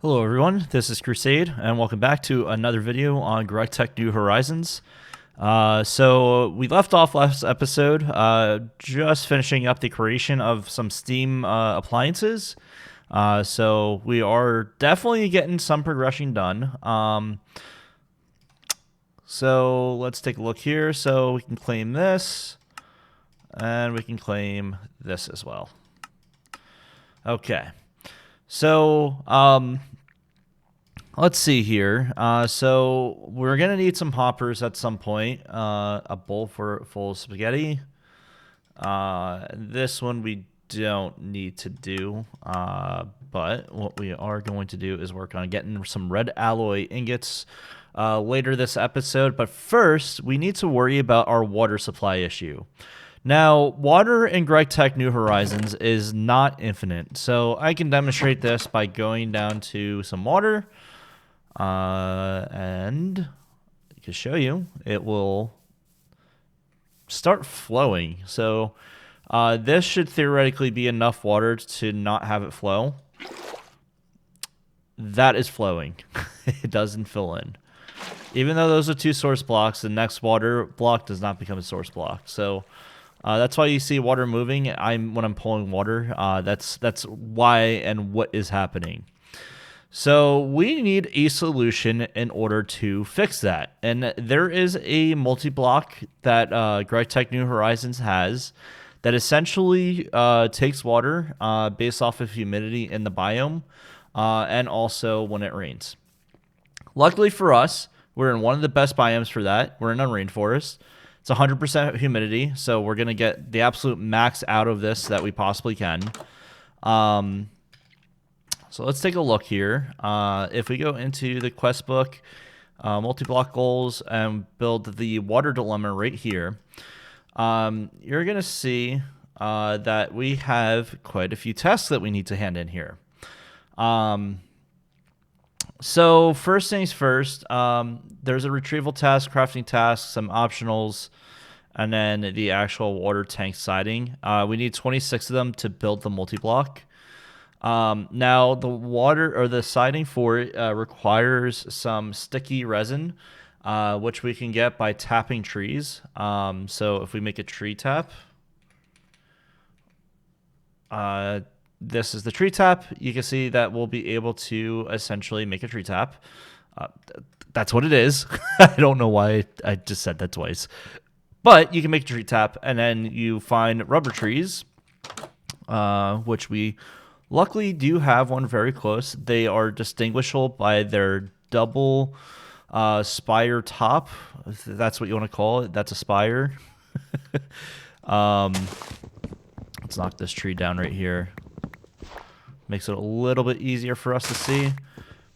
Hello everyone, this is Crusade, and welcome back to another video on GregTech New Horizons. So we left off last episode just finishing up the creation of some Steam appliances. So we are definitely getting some progression done. So let's take a look here. So we can claim this, and we can claim this as well. Okay. So, let's see here. So we're gonna need some hoppers at some point. A bowl full of spaghetti. This one we don't need to do. But what we are going to do is work on getting some red alloy ingots later this episode. But first, we need to worry about our water supply issue. Now, water in GregTech New Horizons is not infinite, so I can demonstrate this by going down to some water, and I can show you. It will start flowing. So this should theoretically be enough water to not have it flow. That is flowing. It doesn't fill in. Even though those are two source blocks, the next water block does not become a source block. So that's why you see water moving. When I'm pulling water. That's why and what is happening. So we need a solution in order to fix that. And there is a multi-block that GregTech New Horizons has that essentially takes water based off of humidity in the biome and also when it rains. Luckily for us, we're in one of the best biomes for that. We're in a rainforest. It's 100% humidity, so we're going to get the absolute max out of this that we possibly can. So let's take a look here. If we go into the quest book, multi-block goals, and build the water dilemma right here, you're going to see that we have quite a few tasks that we need to hand in here. So first things first, there's a retrieval task, crafting task, some optionals, and then the actual water tank siding. We need 26 of them to build the multi-block. Now the water or the siding for it requires some sticky resin, which we can get by tapping trees. So if we make a tree tap, this is the tree tap. You can see that we'll be able to essentially make a tree tap. That's what it is. I don't know why I just said that twice. But you can make a tree tap, and then you find rubber trees, which we luckily do have one very close. They are distinguishable by their double spire top. If that's what you want to call it. That's a spire. Let's knock this tree down right here. Makes it a little bit easier for us to see.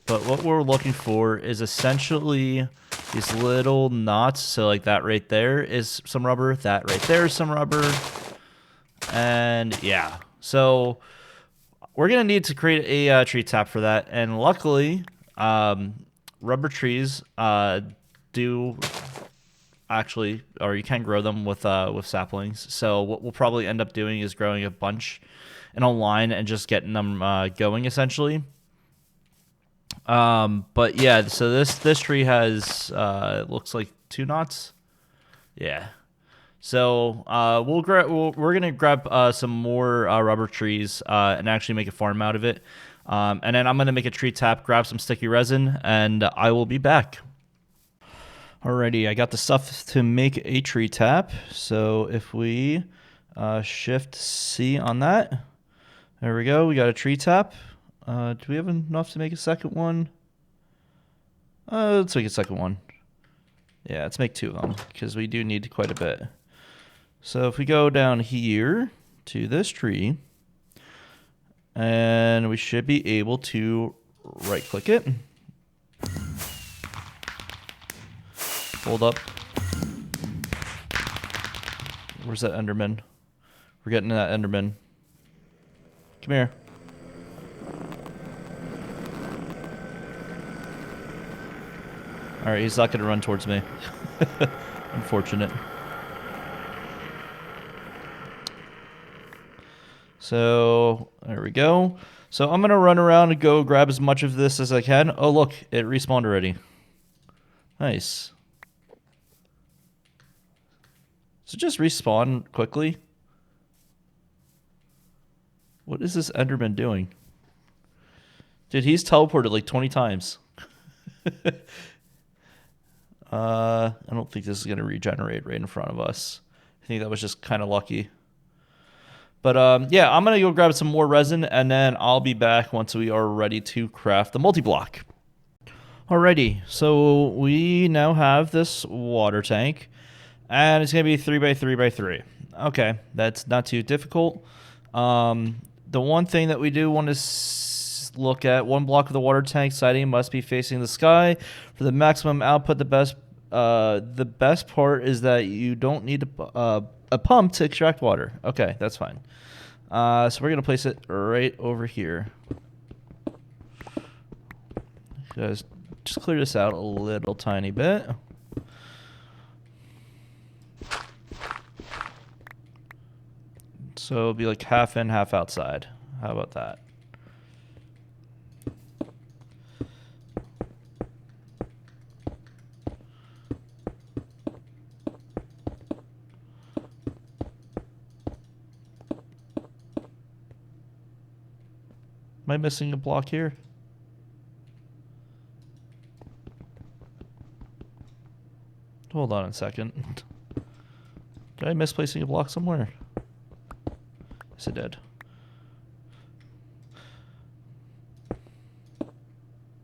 But what we're looking for is essentially these little knots. So like that right there is some rubber. That right there is some rubber. And yeah. So we're going to need to create a tree tap for that. And luckily, rubber trees do actually, or you can grow them with saplings. So what we'll probably end up doing is growing a bunch in a line and just getting them going essentially. But yeah, so this tree has it looks like 2 knots. Yeah. So we're gonna grab some more rubber trees and actually make a farm out of it. And then I'm gonna make a tree tap, grab some sticky resin, and I will be back. Alrighty, I got the stuff to make a tree tap. So if we shift C on that, there we go. We got a tree tap. Do we have enough to make a second one? Let's make a second one. Yeah, let's make 2 of them because we do need quite a bit. So if we go down here to this tree, and we should be able to right-click it. Hold up. Where's that Enderman? We're getting that Enderman. Come here. Alright, he's not going to run towards me. Unfortunate. So there we go. So I'm going to run around and go grab as much of this as I can. Oh, look, it respawned already. Nice. So just respawn quickly. What is this Enderman doing? Dude, he's teleported like 20 times. I don't think this is going to regenerate right in front of us. I think that was just kind of lucky. But yeah, I'm going to go grab some more resin, and then I'll be back once we are ready to craft the multi-block. Alrighty, so we now have this water tank, and it's going to be 3x3x3. Okay, that's not too difficult. The one thing that we do want to look at, one block of the water tank siding must be facing the sky for the maximum output. The best part is that you don't need a pump to extract water. Okay, that's fine. So we're gonna place it right over here. Just clear this out a little tiny bit. So it'll be like half in, half outside. How about that? Am I missing a block here? Hold on a second. Did I miss placing a block somewhere? Yes, I did.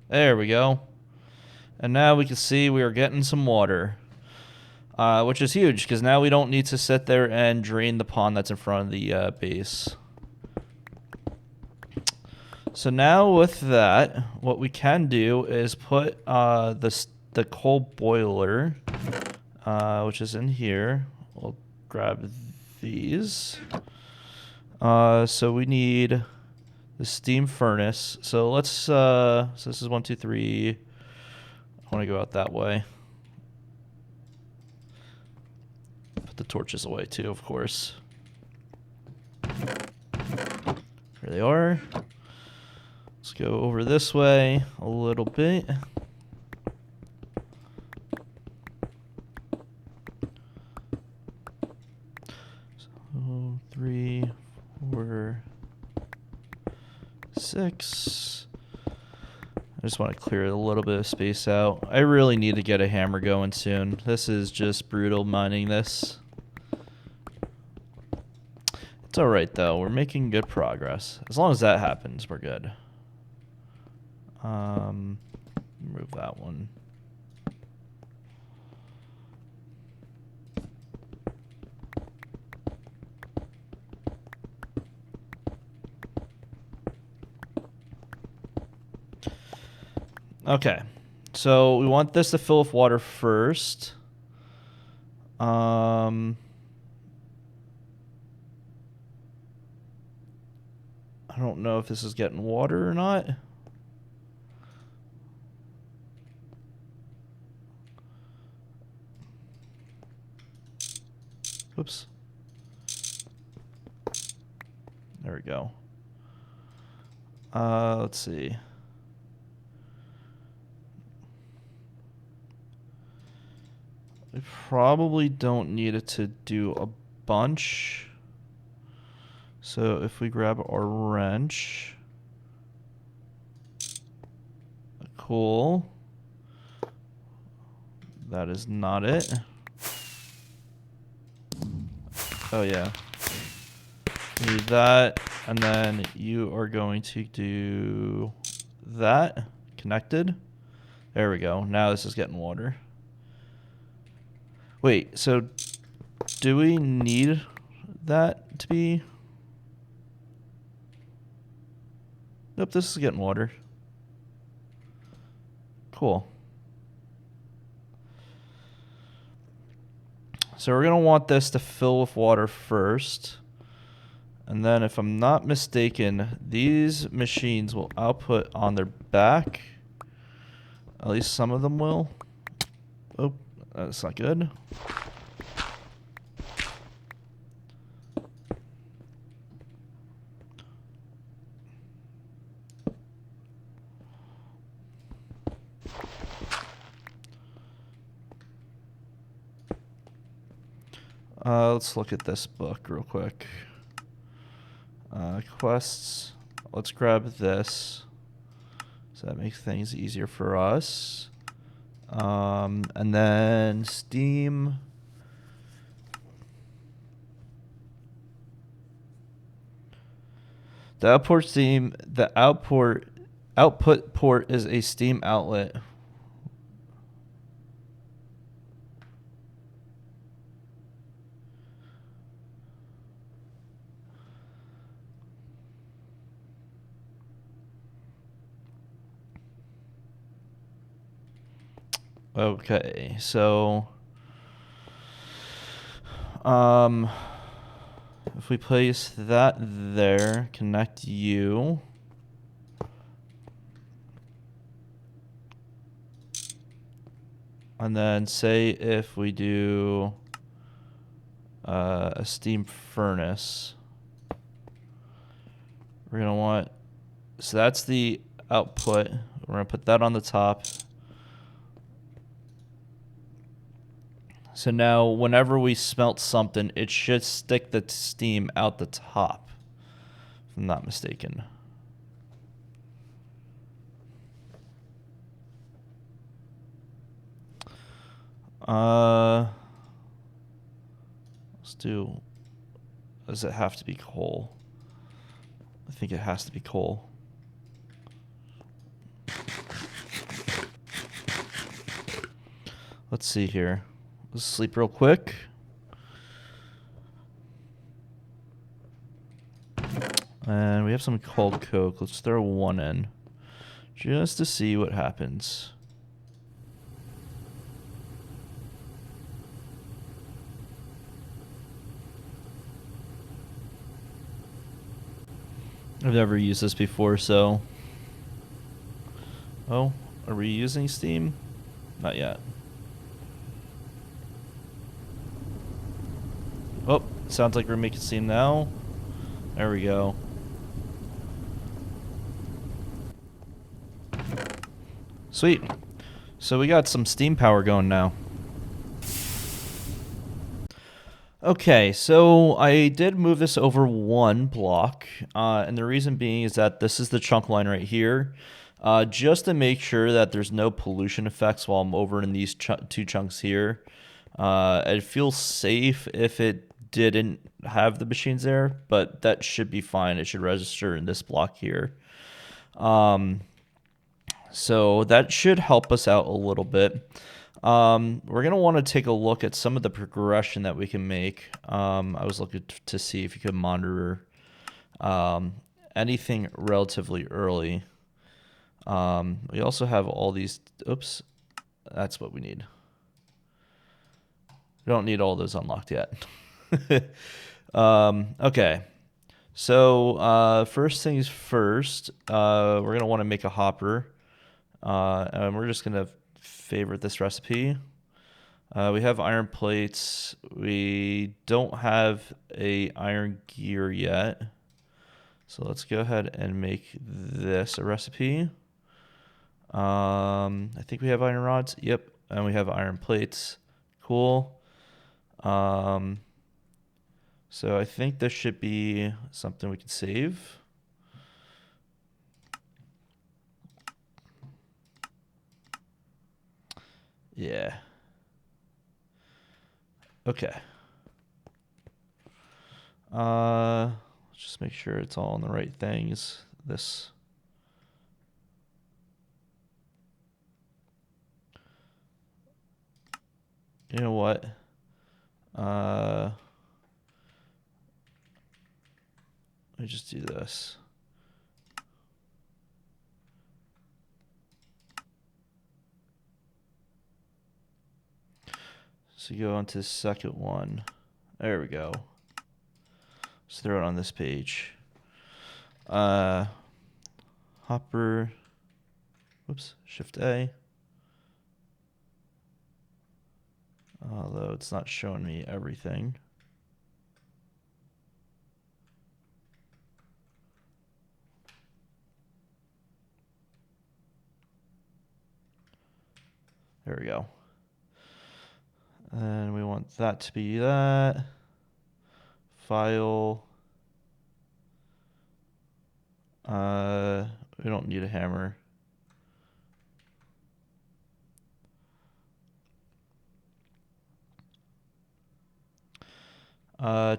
There we go. And now we can see we are getting some water. Which is huge, because now we don't need to sit there and drain the pond that's in front of the base. So now with that, what we can do is put the coal boiler, which is in here. We'll grab these. So we need the steam furnace. So let's, so this is 1, 2, 3. I want to go out that way. Put the torches away too, of course. There they are. Let's go over this way a little bit. So 3, 4, 6. I just want to clear a little bit of space out. I really need to get a hammer going soon. This is just brutal mining this. It's alright though, we're making good progress. As long as that happens, we're good. Move that one. Okay, so we want this to fill with water first. I don't know if this is getting water or not. Oops. There we go. Let's see. We probably don't need it to do a bunch. So if we grab our wrench. Cool. That is not it. Oh yeah. Need that, and then you are going to do that. Connected. There we go. Now this is getting water. Wait, so do we need that to be? Nope, this is getting water. Cool. So we're going to want this to fill with water first. And then if I'm not mistaken, these machines will output on their back. At least some of them will. Oh, that's not good. Let's look at this book real quick. Quests. Let's grab this. So that makes things easier for us. And then Steam. The output port is a Steam outlet. Okay, so if we place that there, connect you. And then say if we do a steam furnace, we're going to want, so that's the output. We're going to put that on the top. So now whenever we smelt something, it should stick the steam out the top, if I'm not mistaken. Let's do, does it have to be coal? I think it has to be coal. Let's see here. Let's sleep real quick. And we have some cold coke. Let's throw one in just to see what happens. I've never used this before, so... Oh, are we using Steam? Not yet. Oh, sounds like we're making Steam now. There we go. Sweet. So we got some steam power going now. Okay, so I did move this over one block, and the reason being is that this is the chunk line right here, just to make sure that there's no pollution effects while I'm over in these two chunks here. It feels safe if it didn't have the machines there, but that should be fine. It should register in this block here. So that should help us out a little bit. We're going to want to take a look at some of the progression that we can make. I was looking to see if you could monitor anything relatively early. We also have all these, oops, that's what we need. We don't need all those unlocked yet. Okay, so first things first, we're going to want to make a hopper. And we're just going to favorite this recipe. We have iron plates. We don't have a iron gear yet. So let's go ahead and make this a recipe. I think we have iron rods. Yep. And we have iron plates. Cool. So I think this should be something we can save. Yeah. Okay. Let's just make sure it's all on the right things. This. You know what? Let me just do this. So go on to the second one. There we go. Let's throw it on this page. Hopper. Whoops. Shift A. Although it's not showing me everything. There we go. And we want that to be that. file. We don't need a hammer.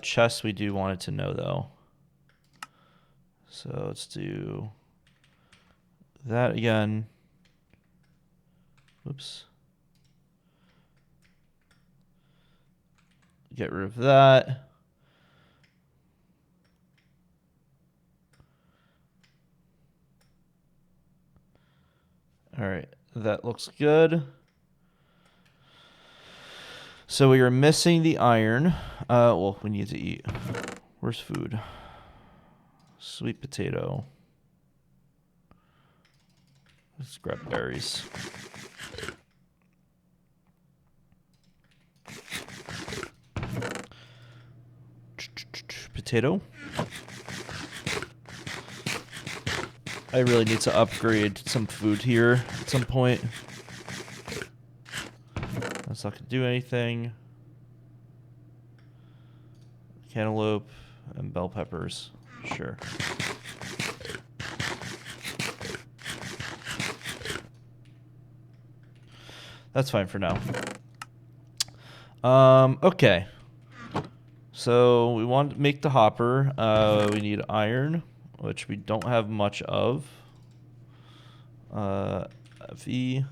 Chest we do want it to know though. So let's do that again. Oops. Get rid of that. All right, that looks good. So we are missing the iron. Well, we need to eat. Where's food? Sweet potato. Let's grab berries. Potato. I really need to upgrade some food here at some point. That's not gonna do anything. Cantaloupe and bell peppers. Sure. That's fine for now. Okay. So we want to make the hopper. We need iron, which we don't have much of. Fe.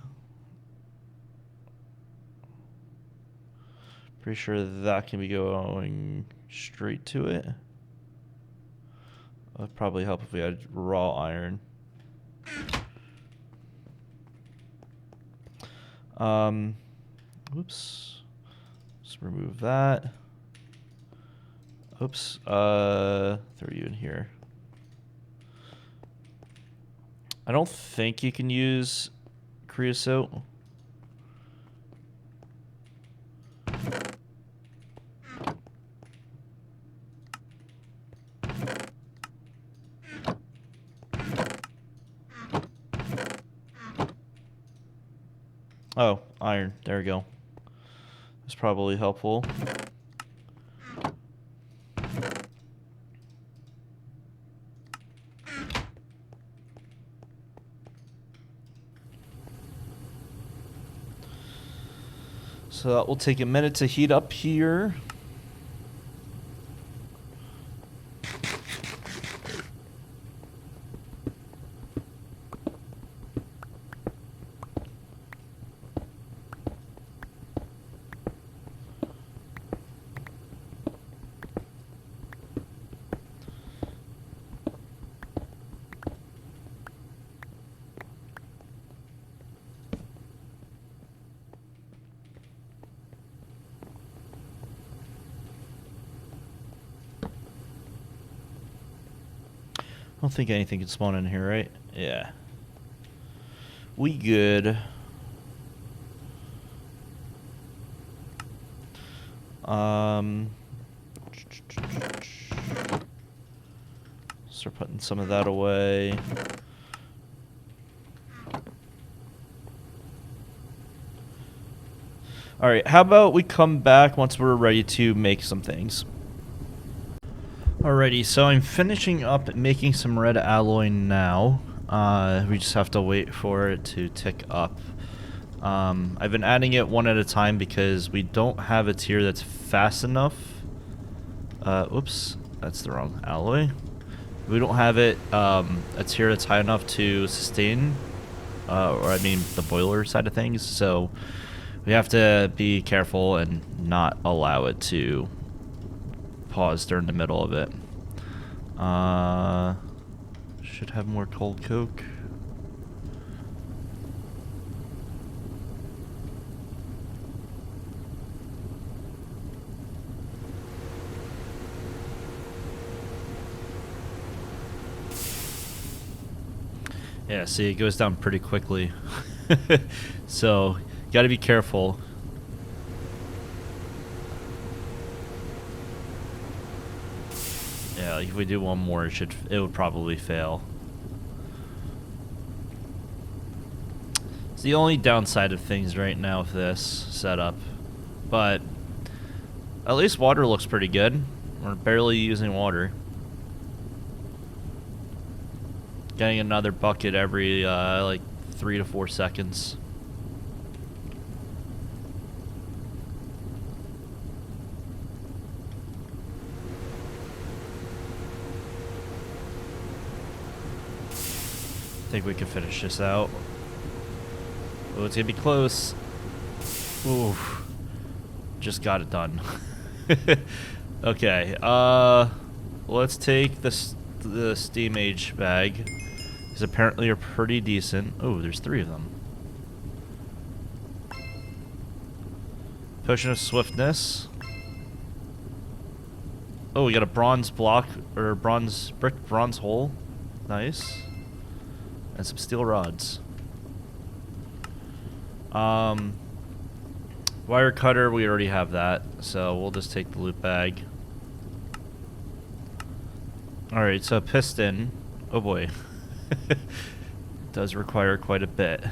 Pretty sure that can be going straight to it. That'd probably help if we had raw iron. Oops. Let's remove that. Oops. Throw you in here. I don't think you can use creosote. Oh, iron. There we go. That's probably helpful. So that will take a minute to heat up here. I don't think anything can spawn in here, right? Yeah. We good. Start putting some of that away. All right, how about we come back once we're ready to make some things. Alrighty, so I'm finishing up making some red alloy now. We just have to wait for it to tick up. I've been adding it one at a time because we don't have a tier that's fast enough. Oops, that's the wrong alloy. We don't have it a tier that's high enough to sustain, or I mean the boiler side of things. So we have to be careful and not allow it to pause during the middle of it. Should have more cold coke. Yeah, see, it goes down pretty quickly. So, gotta be careful. Yeah, if we do one more, it would probably fail. It's the only downside of things right now with this setup. But at least water looks pretty good. We're barely using water. Getting another bucket every like 3 to 4 seconds. I think we can finish this out. Oh, it's gonna be close. Oof. Just got it done. Okay, let's take the steam age bag. These apparently are pretty decent. Oh, there's 3 of them. Potion of swiftness. Oh, we got a bronze block, or bronze brick, bronze hole. Nice. And some steel rods. Wire cutter, we already have that, so we'll just take the loot bag. Alright, so piston. Oh boy. It does require quite a bit.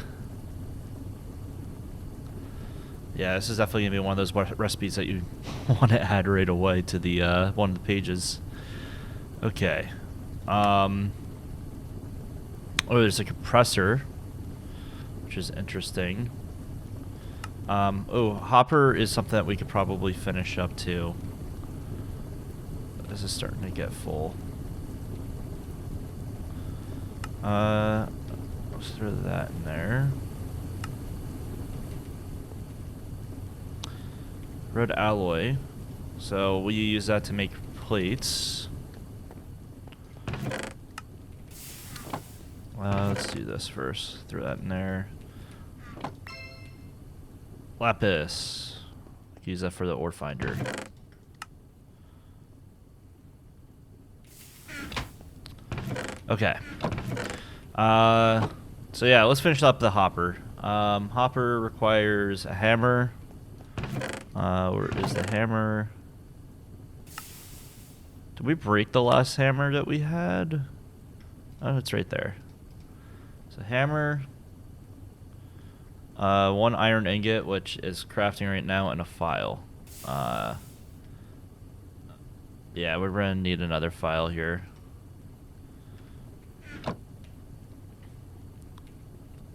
Yeah, this is definitely going to be one of those recipes that you want to add right away to the one of the pages. Okay. Oh, there's a compressor, which is interesting. Oh, hopper is something that we could probably finish up too. This is starting to get full. Let's throw that in there. Red alloy. So we use that to make plates. Let's do this first. Throw that in there. Lapis. Use that for the ore finder. Okay. So yeah, let's finish up the hopper. Hopper requires a hammer. Where is the hammer? Did we break the last hammer that we had? Oh, it's right there. So hammer. 1 iron ingot, which is crafting right now, and a file. Yeah, we're gonna need another file here.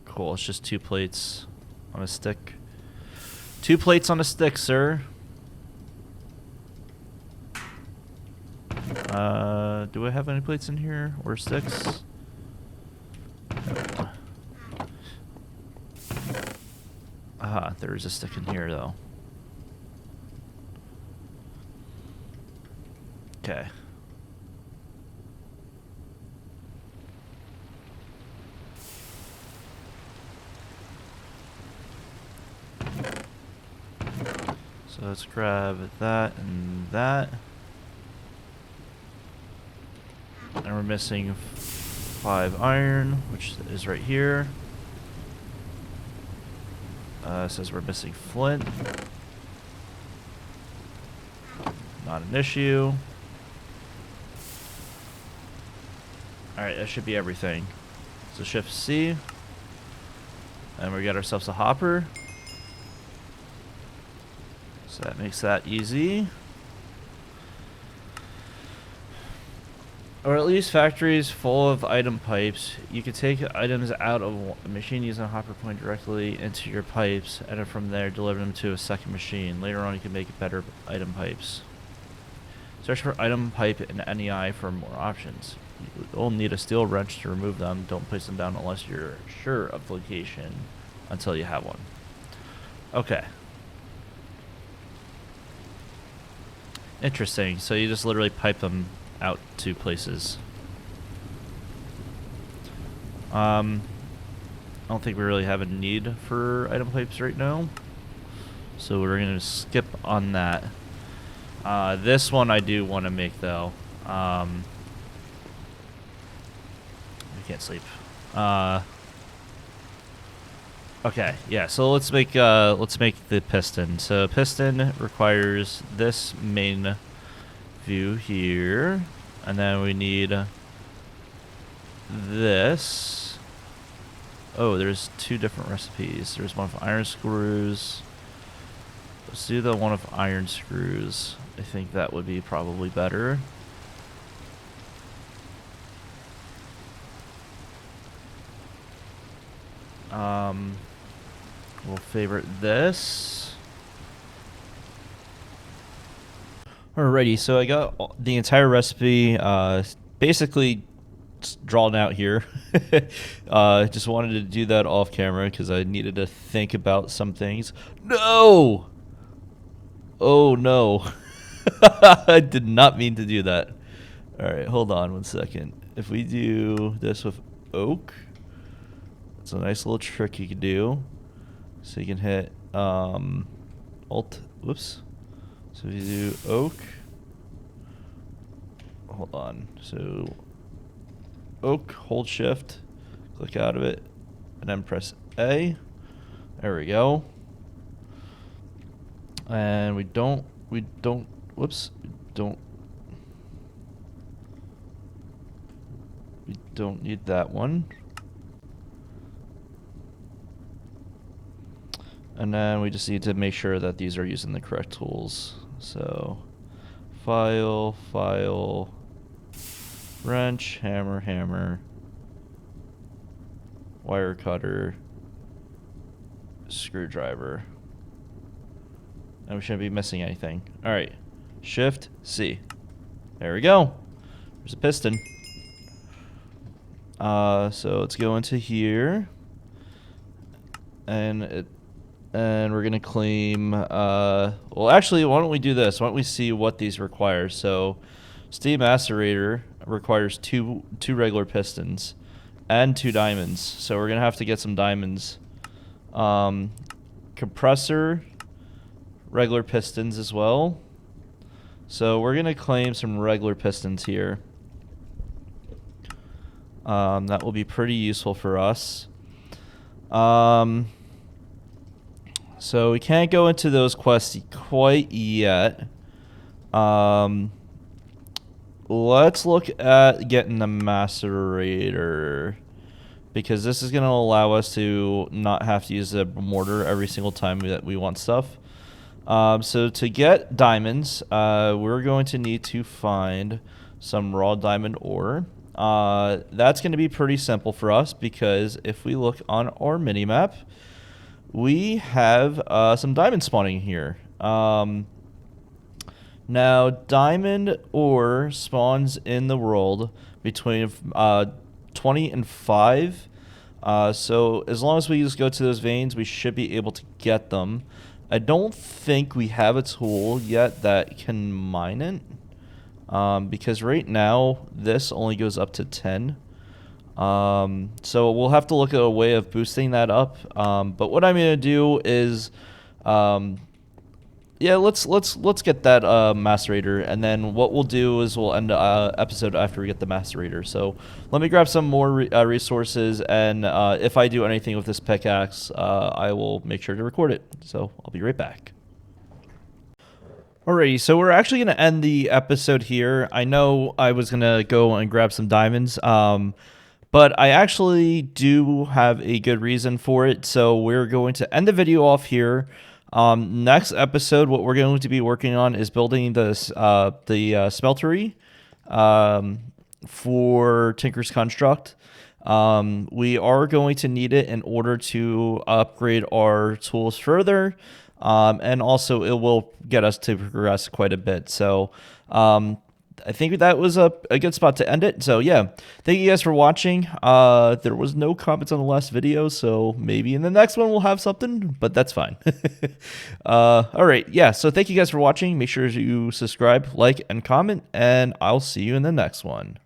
Cool, it's just 2 plates on a stick. 2 plates on a stick, sir. Do I have any plates in here or sticks? Aha, there is a stick in here though. Okay. So let's grab that and that. And we're missing 5 iron, which is right here. It says we're missing flint. Not an issue. Alright, that should be everything. So shift C. And we got ourselves a hopper. So that makes that easy. Or at least factories full of item pipes. You can take items out of a machine using a hopper point directly into your pipes, and then from there deliver them to a second machine. Later on you can make better item pipes. Search for item pipe in NEI for more options. You'll need a steel wrench to remove them. Don't place them down unless you're sure of the location until you have one. Okay. Interesting. So you just literally pipe them out to places. I don't think we really have a need for item pipes right now, so we're gonna skip on that. This one I do want to make though. I can't sleep. Okay, yeah. So let's make the piston. So piston requires this main view here, and then we need this. Oh, there's 2 different recipes. There's one for iron screws Let's do the one of iron screws. I think that would be probably better. We'll favorite this. Alrighty, so I got the entire recipe basically drawn out here. Just wanted to do that off camera because I needed to think about some things. No! Oh no. I did not mean to do that. Alright, hold on one second. If we do this with oak, it's a nice little trick you can do. So you can hit Alt, whoops. So if you do oak, hold on. So oak, hold shift, click out of it, and then press A. There we go. And we don't need that one. And then we just need to make sure that these are using the correct tools. So file, wrench, hammer, wire cutter, screwdriver. And we shouldn't be missing anything. Alright, Shift C. There we go. There's a piston. So let's go into here. And we're gonna claim, well actually, why don't we do this? Why don't we see what these require? So steam macerator requires two regular pistons and 2 diamonds. So we're gonna have to get some diamonds. Compressor, regular pistons as well. So we're gonna claim some regular pistons here. That will be pretty useful for us. So we can't go into those quests quite yet. Let's look at getting the macerator, because this is going to allow us to not have to use the mortar every single time that we want stuff. So to get diamonds, we're going to need to find some raw diamond ore. That's going to be pretty simple for us, because if we look on our minimap, we have some diamond spawning here. Now, diamond ore spawns in the world between 20 and 5. So as long as we just go to those veins, we should be able to get them. I don't think we have a tool yet that can mine it. Because right now, this only goes up to 10. So we'll have to look at a way of boosting that up. But what I'm gonna do is, yeah, let's get that macerator, and then what we'll do is we'll end the episode after we get the macerator. So let me grab some more resources, and if I do anything with this pickaxe, I will make sure to record it. So I'll be right back. Alrighty, so we're actually going to end the episode here. I know I was going to go and grab some diamonds, but I actually do have a good reason for it, so we're going to end the video off here. Next episode, what we're going to be working on is building the smeltery for Tinker's Construct. We are going to need it in order to upgrade our tools further. And also it will get us to progress quite a bit. So I think that was a good spot to end it. So yeah, thank you guys for watching. There was no comments on the last video, so maybe in the next one we'll have something, but that's fine. All right, yeah, so thank you guys for watching. Make sure you subscribe, like, and comment, and I'll see you in the next one.